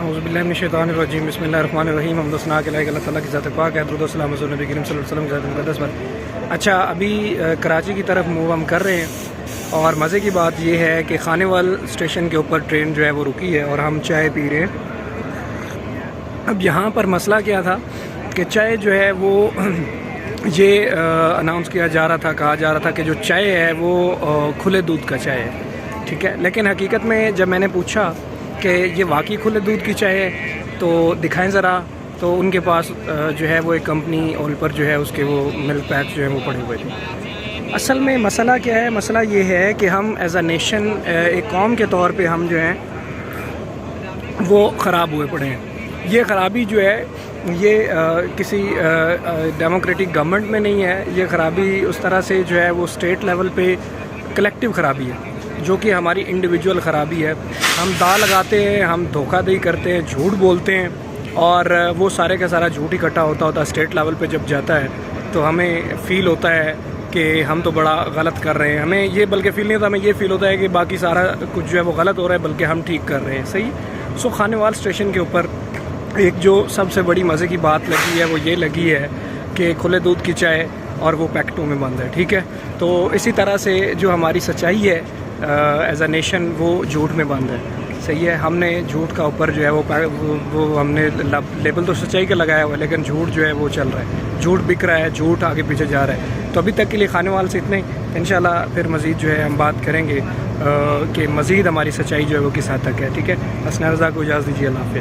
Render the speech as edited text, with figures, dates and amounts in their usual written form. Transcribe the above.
اعوذ باللہ من الشیطان الرجیم بسم اللہ الرحمن الرحیم حمد و ثنا کے لائق اللہ تعالیٰ کی ذات پاک ہے، درود و سلام حضور نبی کریم صلی اللہ علیہ وسلم کی ذات مقدس پر۔ اچھا، ابھی کراچی کی طرف موو ہم کر رہے ہیں اور مزے کی بات یہ ہے کہ خانیوال اسٹیشن کے اوپر ٹرین جو ہے وہ رکی ہے اور ہم چائے پی رہے ہیں۔ اب یہاں پر مسئلہ کیا تھا کہ چائے جو ہے وہ یہ اناؤنس کیا جا رہا تھا، کہا جا رہا تھا کہ جو چائے ہے وہ کھلے دودھ کا چائے ہے، ٹھیک ہے، لیکن حقیقت میں جب میں نے پوچھا کہ یہ واقعی کھلے دودھ کی چائے ہے تو دکھائیں ذرا، تو ان کے پاس جو ہے وہ ایک کمپنی اور پر جو ہے اس کے وہ ملک پیک جو ہے وہ پڑے ہوئے تھے۔ اصل میں مسئلہ کیا ہے؟ مسئلہ یہ ہے کہ ہم ایز اے نیشن، ایک قوم کے طور پہ ہم جو ہیں وہ خراب ہوئے پڑے ہیں۔ یہ خرابی جو ہے یہ کسی ڈیموکریٹک گورنمنٹ میں نہیں ہے، یہ خرابی اس طرح سے جو ہے وہ اسٹیٹ لیول پہ کلیکٹیو خرابی ہے، جو کہ ہماری انڈیویجول خرابی ہے۔ ہم دا لگاتے ہیں، ہم دھوکہ دہی کرتے ہیں، جھوٹ بولتے ہیں، اور وہ سارے کا سارا جھوٹ اکٹھا ہوتا اسٹیٹ لیول پہ جب جاتا ہے تو ہمیں فیل ہوتا ہے کہ ہم تو بڑا غلط کر رہے ہیں۔ ہمیں یہ بلکہ فیل نہیں ہوتا، ہمیں یہ فیل ہوتا ہے کہ باقی سارا کچھ جو ہے وہ غلط ہو رہا ہے بلکہ ہم ٹھیک کر رہے ہیں، صحیح۔ سو خانیوال اسٹیشن کے اوپر ایک جو سب سے بڑی مزے کی بات لگی ہے وہ یہ لگی ہے کہ کھلے دودھ کی چائے اور وہ پیکٹوں میں بند ہے، ٹھیک ہے۔ تو اسی طرح سے جو ہماری سچائی ہے ایز اے نیشن وہ جھوٹ میں بند ہے، صحیح ہے۔ ہم نے جھوٹ کا اوپر جو ہے وہ ہم نے لیبل تو سچائی کا لگایا ہوا ہے، لیکن جھوٹ جو ہے وہ چل رہا ہے، جھوٹ بک رہا ہے، جھوٹ آگے پیچھے جا رہا ہے۔ تو ابھی تک کے لیے خانیوال سے اتنے، انشاءاللہ پھر مزید جو ہے ہم بات کریں گے کہ مزید ہماری سچائی جو ہے وہ کس حد تک ہے، ٹھیک ہے۔ حسنہ رضا کو اجازت دیجیے، اللہ حافظ۔